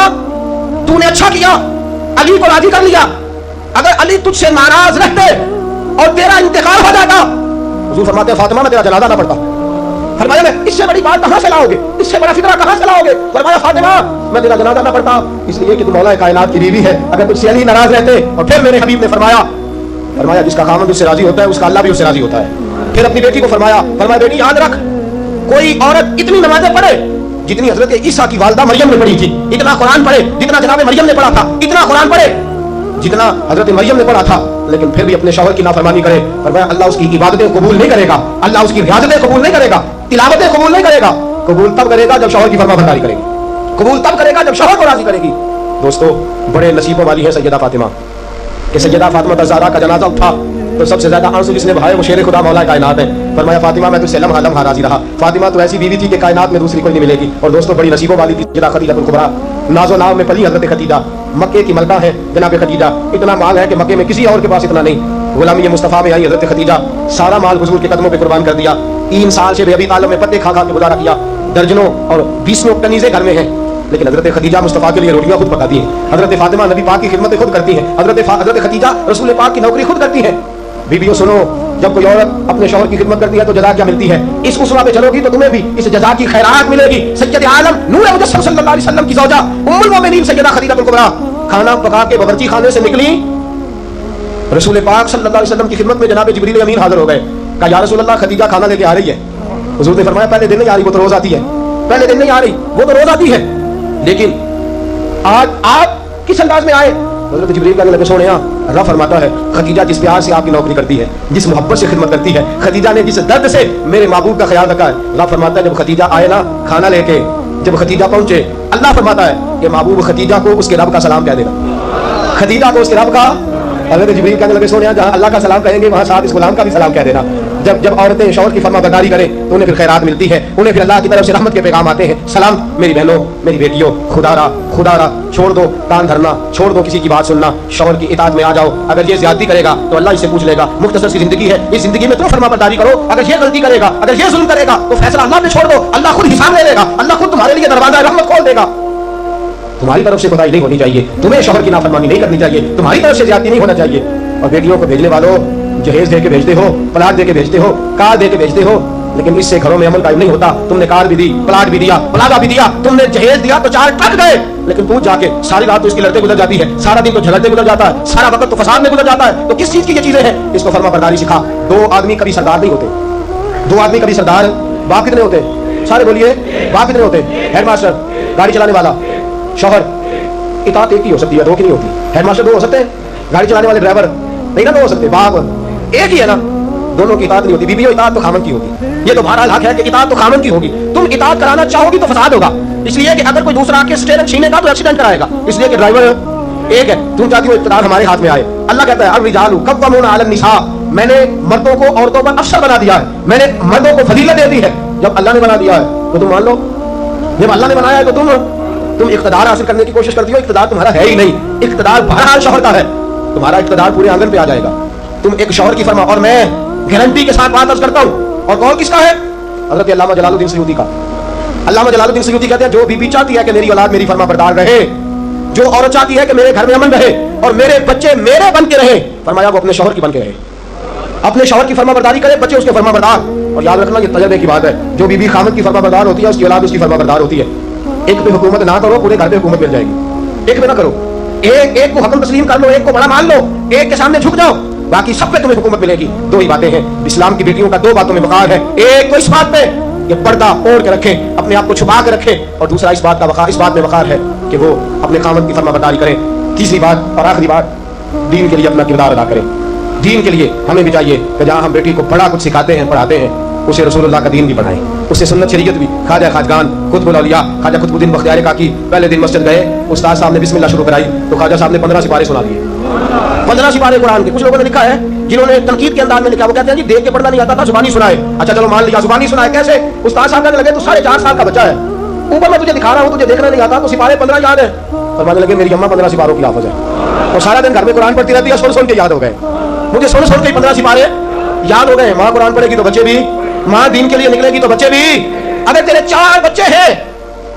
तूने अच्छा किया, अली को राजी कर लिया। अगर अली तुझसे नाराज रहते और तेरा इंतकाल हो जाता, हुजूर फरमाते फातिमा मैं तेरा जनाजा ना पढ़ता। फरमाया मैं इससे बड़ी बात कहां से लाओगे, इससे बड़ा फिक्रा कहां से लाओगे? फरमाया फातिमा मैं तेरा जनाजा ना पढ़ता इसलिए कि तू मौला कायनात की बीवी है। अगर तुझसे अली नाराज रहते, और फिर मेरे हबीब ने फरमाया जिसका खामद उससे राजी होता है उसका अल्लाह भी उससे राजी होता है। फिर अपनी बेटी को फरमाया बेटी याद रख, कोई औरत इतनी नमाजें पढ़े जितनी हजरत ईसा की वालिदा मरियम ने पढ़ी थी, इतना कुरान पढ़े जितना जनाब मरियम ने पढ़ा था, इतना कुरान पढ़े जितना हजरत मरियम ने पढ़ा था, लेकिन फिर भी अपने शौहर की नाफरमानी करे। फरमाया अल्लाह उसकी इबादतें कबूल नहीं करेगा, अल्लाह उसकी रियाजतें कबूल नहीं करेगा, तिलावतें कबूल नहीं करेगा। कबूल तब करेगा जब शौहर की फरमाबरदारी करेगी, कबूल तब करेगा जब शौहर को राजी करेगी। दोस्तों बड़े नसीबों वाली है सैयदा फातिमा कि सैयदा फातिमा ज़हरा का जनाजा उठा तो सबसे ज्यादा आंसू जिसने बहाए वो शेर खुदा मौला कायनात है। फरमाया फातिमा मैं तुझसे लम्हा लम्हा राजी रहा। फातिमा तो ऐसी बीवी थी कि कायनात में दूसरी कोई नहीं मिलेगी। और दोस्तों बड़ी नसीबों वाली थी सैयदा खदीजतुल कुबरा, नाज़ो नाव में पली हजरत खदीजा, मक्के की मलका है जनाब खदीजा। इतना माल है कि मक्के में किसी और के पास इतना नहीं। गुलामी मुस्तफ़ा में आई हजरत खदीजा, सारा माल हुजूर के कदमों पे कुर्बान कर दिया। 3 साल से अबी तालिब में पत्ते खा खा के गुजारा किया, दर्जनों और 20 कनीज़े घर में हैं, लेकिन हजरत खदीजा मुस्तफ़ा के लिए रोटियां खुद पकाती हैं। हजरत फातिमा नबी पाक की खिदमत खुद करती हैं। हजरत खदीजा रसूल पाक की नौकरी खुद करती हैं। बीबियों सुनो, जब कोई औरत अपने शौहर की खिदमत करती है तो जज़ा क्या मिलती है? इस उसवा पे चलोगी तो तुम्हें भी इस जज़ा की खैरात मिलेगी। सैयद आलम नूर मुजस्सम सल्लल्लाहु अलैहि वसल्लम की ज़ौजा उम्मुल मोमिनीन सैयदा खदीजतुल कुबरा खाना पका के बावर्ची खाने से निकली, रसूल पाक सल्लल्लाहु अलैहि वसल्लम की खिदमत में जनाब जिब्रील अमीन हाजिर हो गए। कहा या रसूल अल्लाह खदीजा खाना लेके आ रही है। हुजूर ने फरमाया पहले दिन नहीं आ रही, वो तो रोज आती है। पहले दिन नहीं आ रही, वो तो रोज आती है, लेकिन आज आप किस अंदाज में आए? हज़रत जिब्रील कहने लगे सोनिया अल्लाह फरमाता है खदीजा जिस प्यार से आपकी नौकरी करती है, जिस मोहब्बत से खिदमत करती है, खदीजा ने जिस दर्द से मेरे महबूब का ख्याल रखा है, अल्लाह फरमाता है जब खदीजा आए ना खाना लेके, जब खदीजा पहुंचे, अल्लाह फरमाता है कि महबूब खदीजा को उसके रब का सलाम कह देना। खदीजा को उसके रब का। हज़रत जिब्रील कहने लगे सोनिया जहाँ अल्लाह का सलाम कहेंगे वहाँ साथ इस गुलाम का भी सलाम कह देना। जब औरतें शौहर की फरमाबरदारी करें तो उन्हें फिर खैरात मिलती है, उन्हें फिर अल्लाह की तरफ से रहमत के पैगाम आते हैं। सलाम मेरी बहनों मेरी बेटियों, खुदारा छोड़ दो कान धरना, छोड़ दो किसी की बात सुनना, शौहर की इताअत में आ जाओ। अगर ये ज्यादती करेगा तो अल्लाह इससे पूछ लेगा, मुख्तसर सी जिंदगी है, इस जिंदगी में तुम फरमाबरदारी करो। अगर ये गलती करेगा, अगर ये जुल्म करेगा तो फैसला अल्लाह पे छोड़ दो, अल्लाह खुद हिसाब ले लेगा, अल्लाह खुद तुम्हारे लिए दरवाजा रहमत खोल देगा। तुम्हारी तरफ से खुदाई नहीं होनी चाहिए, तुम्हें शौहर की नाफरमानी नहीं करनी चाहिए, तुम्हारी तरफ से ज्यादती नहीं होना चाहिए। और बेटियों को भेजने वालों जहेज दे के भेजते हो, प्लाट दे के भेजते हो, कार दे के भेजते हो, लेकिन इससे घरों में अमल कायम नहीं होता। तुमने कार भी दी, प्लाट भी दिया, प्लाजा भी दिया, तुमने जहेज दिया तो 4 ट्रक गए, लेकिन तू जाके सारी रात तो इसकी लड़ते गुजर जाती है, सारा दिन तो झगड़ते गुजर जाता है, सारा वक्त तो फसाद में गुजर जाता है। तो किस चीज की ये चीजें हैं? इसको फरमाबरदारी सिखा। 2 आदमी कभी सरदार नहीं होते, 2 आदमी कभी सरदार। बाप कितने होते? सारे बोलिए, बाप कितने होते? हेडमास्टर, गाड़ी चलाने वाला, शौहर। इताअत एक ही हो सकती है, 2 की नहीं होती। हेडमास्टर 2 हो सकते हैं, गाड़ी चलाने वाले ड्राइवर नहीं ना 2 हो सकते, बाप एक ही है ना, दोनों की इताअत नहीं होती। बीबी इताअत तो खामन की होगी। ये तो बहरहाल हक है कि इताअत तो खामन की होगी। तुम इताअत कराना चाहोगी तो फसाद होगा, इसलिए कि अगर कोई दूसरा आके स्टीयरिंग छीनेगा तो एक्सीडेंट कराएगा, इसलिए कि ड्राइवर एक है। तुम चाहती हो इख्तियार हमारे हाथ में आए। अल्लाह कहता है अर्रिजालु कव्वामूना अलन निसा, मैंने मर्दों को औरतों पर अफसर बना दिया है, मैंने मर्दों को फजीलत दे दी है। जब अल्लाह ने बना दिया है तो तुम मान लो, जब अल्लाह ने बनाया है तो तुम तुम इख्तिदार हासिल करने की कोशिश करती हो, इख्तिदार तुम्हारा है ही नहीं, इख्तिदार बहरहाल शौहर का है, तुम्हारा इख्तिदार पूरे आंगन पे आ जाएगा। तुम एक शौहर की फरमा, और मैं गारंटी के साथ बात अर्ज करता हूँ, और कौन किसका है? हज़रत अल्लामा जलालुद्दीन सयूती का। अल्लामा जलालुद्दीन सयूती कहते हैं जो बीबी चाहती है कि मेरी औलाद मेरी फरमा बरदार रहे, जो औरत चाहती है कि मेरे घर में अमन रहे और मेरे बच्चे मेरे बन के रहे, फरमाया वो अपने शौहर की बन के रहे, अपने शौहर की फरमा बरदारी करे, बच्चे उसके फरमा बरदार। और याद रखना ये तजर्बे की बात है, जो बीबी खामद की फरमा बरदार होती है उसकी औलाद उसकी फरमा बरदार होती है। एक पे हुकूमत ना करो, पूरे घर पे हुकूमत मिल जाएगी। एक पे ना करो, एक को हकम तस्लीम कर लो, एक को बड़ा मान लो, एक के सामने झुक जाओ, बाकी सब पे तुम्हें हुकूमत मिलेगी। दो ही बातें हैं इस्लाम की बेटियों का, दो बातों में वक़ार है। एक तो इस बात पे कि पर्दा ओढ़ के रखें, अपने आप को छुपा के रखें, और दूसरा इस बात में वक़ार है कि वो अपने खामद की फरमा बरदारी करें। तीसरी बात और आखिरी बात, दीन के लिए अपना किरदार अदा करें। दीन के लिए हमें भी चाहिए कि जहाँ हम बेटी को बड़ा कुछ सिखाते हैं, पढ़ाते हैं, उसे रसूलुल्लाह का दीन भी पढ़ाएं, उसे सुन्नत शरीयत भी। ख्वाजा खाजगान कुतुबुल औलिया ख्वाजा कुतुबुद्दीन बख्तियार काकी पहले दिन मस्जिद गए, उस्ताद साहब ने बिस्मिल्लाह शुरू कराई तो ख्वाजा साहब ने 15 सिपारे सुना दिए, 15 सिपारे कुरान के। कुछ लोगों ने लिखा है, जिन्होंने तनकीद के अंदाज में लिखा, वो कहते हैं जी देख के पढ़ना नहीं आता था, जुबानी सुनाए। अच्छा चलो मान लिया जुबानी सुनाए, कैसे? उस्ताद साहब कहने लगे तो 4.5 साल का बच्चा है, ऊपर मैं तुझे दिखा रहा हूँ, तुझे देखना नहीं आता, तो सिपारे 15 याद है। फरमाने लगे मेरी अम्मा 15 सिपारों की हाफिज है, और सारा दिन घर में कुरान पढ़ती रहती है, सुन के याद हो गए, मुझे सुन के 15 सिपारे याद हो गए। माँ कुरान पढ़ेगी तो बच्चे भी, माँ दीन के लिए निकलेगी तो बच्चे भी। अगर तेरे 4 बच्चे हैं,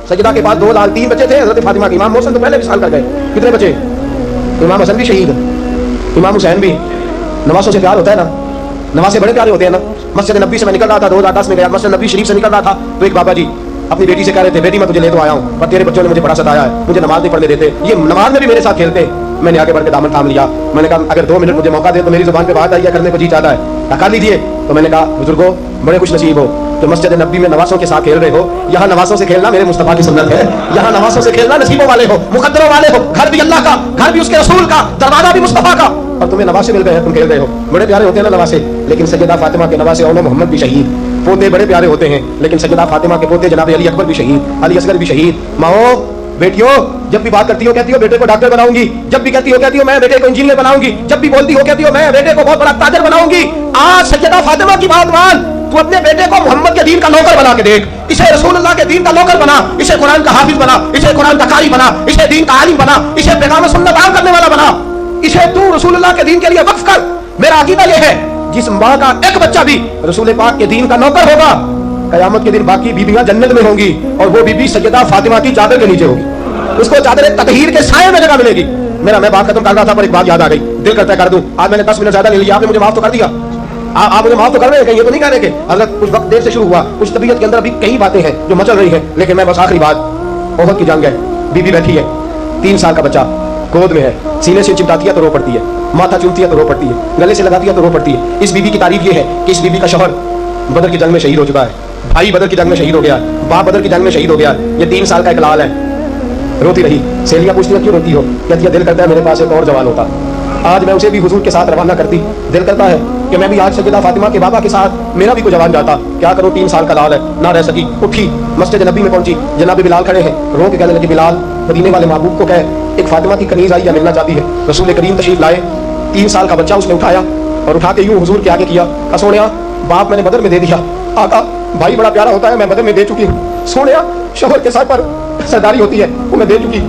सजदा के बाद 2 लाल 3 बच्चे थे हज़रत फातिमा के, इमाम मोहसिन तो पहले विसाल कर गए, कितने बच्चे? इमाम हसन भी शहीद, इमाम हुसैन भी। नवासों से प्यार होता है ना, नवासे बड़े प्यारे होते हैं ना। मस्जिद नबी से मैं निकल रहा था, 2010 में गया, मस्जिद नबी शरीफ से निकल रहा था, तो एक बाबा जी अपनी बेटी से कह रहे थे, बेटी मैं तुझे ले तो आया हूँ, पर तेरे बच्चों ने मुझे बड़ा सताया है, मुझे नमाज नहीं पढ़ने देते, ये नमाज में भी मेरे साथ खेलते हैं। मैंने आगे बढ़ के दामन थाम लिया, मैंने कहा अगर 2 मिनट मुझे मौका दे तो मेरी जुबान पे बात आई करने को जी चाहता है, कर लीजिए। तो मैंने कहा बुजुर्गो बड़े खुश नसीब हो तो मस्जिद नबी में नवासों के साथ खेल रहे हो, यहाँ नवासों से खेलना मेरे मुस्तफा की सुन्नत है, यहाँ नवासों से खेलना नसीबों वाले हो, मुकद्दरों वाले हो, घर भी अल्लाह का, घर भी उसके रसूल का, दरवाजा भी मुस्तफा का, और तुम्हें नवासे मिल गए हैं, तुम खेल रहे हो। बड़े प्यारे होते हैं ना नवासे, लेकिन सैयदा फातिमा के नवासे औनो मोहम्मद भी शहीद, पोते बड़े प्यारे होते हैं, लेकिन सैयदा फातिमा के पोते जनाब अली अकबर भी शहीद, अली असगर भी शहीद। माओ बेटियों जब भी बात करती हो कहती हो बेटे को डॉक्टर बनाऊंगी, जब भी कहती हो मैं बेटे को इंजीनियर बनाऊंगी, जब भी बोलती हो कहती हो मैं बेटे को बहुत बड़ा ताजर बनाऊंगी। आज सैयदा फातिमा की बात मान, तू अपने बेटे को मोहम्मद के दीन का नौकर बना के देख, इसे रसूलुल्लाह के दीन का नौकर बना, इसे कुरान का हाफिज बना, इसे कुरान का कारी बना, इसे दीन का आलिम बना, इसे पैगाम सुन्नत आम करने वाला बना, इसे तू रसूलुल्लाह के दीन के लिए वक्फ कर। मेरा अकीदा यह है जिस माँ का एक बच्चा भी रसूल पाक के दीन का नौकर होगा, कयामत के दिन बाकी बीबियां जन्नत में होंगी और वो बीबी सैयदा फातिमा की चादर के नीचे होगी, उसको चादर ततहीर के साये में जगह मिलेगी। मैं बात खत्म कर रहा था पर एक बात याद आ गई, दिल करता कर दूं। आज मैंने 10 मिनट ज्यादा ले लिया, आपने मुझे माफ तो कर दिया, आप मुझे माफ तो कर रहे हैं, ये तो नहीं कहने के हज़रत कुछ वक्त देर से शुरू हुआ, कुछ तबीयत के अंदर अभी कई बातें हैं जो मचल रही हैं, लेकिन मैं बस आखिरी बात, ओहद की जंग है, बीबी बैठी है, 3 साल का बच्चा गोद में है, सीने से चिपटाती है तो रो पड़ती है, माथा चूमती है तो रो पड़ती है, गले से लगाती है तो रो पड़ती है। इस बीबी की तारीफ ये है कि इस बीबी का शौहर बदर की जंग में शहीद हो चुका है, भाई बदर की जंग में शहीद हो गया, बाप बदर की जंग में शहीद हो गया, ये 3 साल का एक लाल है। रोती रही, सहेलियां पूछती है क्यों रोती हो, कहती है दिल करता है मेरे पास एक और जवान होता, आज मैं उसे भी हुजूर के साथ रवाना करती, दिल करता है कि मैं भी आज सैयदा फातिमा के बाबा के साथ मेरा भी कोई जवान जाता, क्या करूं 3 साल का लाल है, ना रह सकी, उठी मस्जिद नबी में पहुंची, जनाब बिलाल खड़े हैं, रो के कहने लगे बिलाल मदीने वाले महबूब को कहे एक फातिमा की कनीज आई है, मिलना चाहती है। रसूल करीम तशरीफ लाए, 3 साल का बच्चा उसने उठाया और उठा के यूं हुजूर के आगे किया, कहा सोनिया बाप मैंने बदर में दे दिया, आका भाई बड़ा प्यारा होता है, मैं बदर में दे चुकी हूँ, सोनिया शौहर के सर पर सरदारी होती है वो मैं दे चुकी।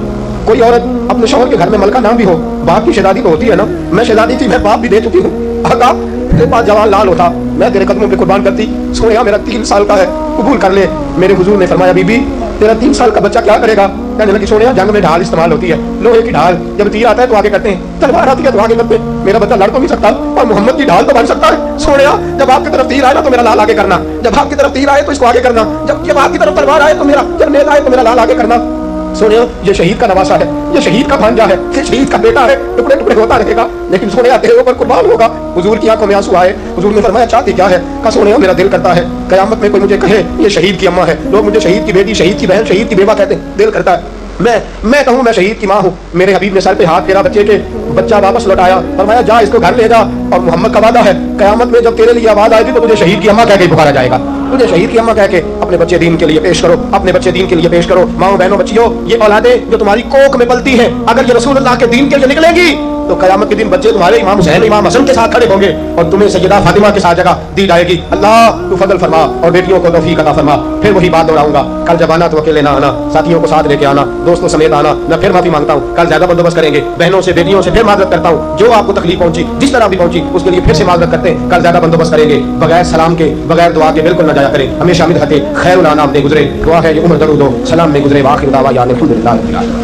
कोई औरत अपने शौहर के घर में मलका नाम भी हो, बाप की शहजादी तो होती है ना, मैं शहजादी थी, मैं बाप भी दे चुकी हूँ, आका तेरे पास जवान लाल होता मैं तेरे कदमों पे कुर्बान करती, सोनिया मेरा 3 साल का है, कबूल कर ले। मेरे हुजूर ने फरमाया बीबी तेरा 3 साल का बच्चा क्या करेगा, कहने लगी सोनिया जंग में ढाल इस्तेमाल होती है, लोहे की ढाल, जब तीर आता है तो आगे करते हैं, तलवार आती है तो आगे करते हैं, मेरा बच्चा लड़ तो नहीं सकता और मोहम्मद की ढाल तो बन सकता है। सोनिया जब आपकी तरफ तीर आए ना तो मेरा लाल आगे करना, जब आपकी तरफ तीर आए तो इसको आगे करना, जब आपकी तरफ तलवार आए तो मेरा, जब नेल आए तो मेरा लाल आगे करना। सोनिया ये शहीद का नवासा है, ये शहीद का भांजा है, ये शहीद का बेटा है, टुकड़े टुकड़े होता रहेगा, लेकिन सोनिया तेरे ऊपर कुर्बान होगा। हुजूर की आंखों में आंसू आए, हुजूर ने फरमाया चाहती क्या है, कहा सोनिया मेरा दिल करता है कयामत में कोई मुझे कहे ये शहीद की अम्मा है, लोग मुझे शहीद की बेटी, शहीद की बहन, शहीद की बेवा कहते हैं, दिल करता है मैं कहूँ मैं शहीद की माँ हूँ। मेरे हबीब ने सर पे हाथ फेरा बच्चे के, बच्चा वापस लौटाया, फरमाया जा इसको घर ले जा, और मोहम्मद का वादा है कयामत में जब तेरे लिए आवाज आएगी तो तुझे शहीद की अम्मा कह के पुकारा जाएगा, तुझे शहीद की अम्मा कह के अपने बच्चे दीन के लिए पेश करो, अपने बच्चे दीन के लिए पेश करो। माओ बहनों बच्चियों, ये औलादे जो तुम्हारी कोख में पलती है, अगर ये रसूलुल्लाह के दीन के लिए निकलेंगी تو قیامت کے دن بچے تمہارے امام حسین امام حسن کے ساتھ کھڑے ہوں گے اور تمہیں سیدہ فاطمہ کے ساتھ جگہ دی جائے گی. اللہ تو فضل فرما اور بیٹیوں کو توفیق عطا فرما. پھر وہی بات دہراؤں گا, کل جب آنا تو اکیلے نہ آنا, ساتھیوں کو ساتھ لے کے آنا, دوستوں سمیت آنا. میں پھر معافی مانگتا ہوں, کل زیادہ بندوبست کریں گے. بہنوں سے بیٹیوں سے پھر معذرت کرتا ہوں, جو آپ کو تکلیف پہنچی جس طرح بھی پہنچی اس کے لیے پھر سے معذرت کرتے ہیں. کل زیادہ بندوبست کریں گے. بغیر سلام کے بغیر دعا کے بالکل نہ جایا کریں. ہمیشہ مدحت خیر الانام دے گزرے. دعا ہے یہ عمر درود و سلام میں گزرے. واخر دعوانا الحمدللہ رب العالمین.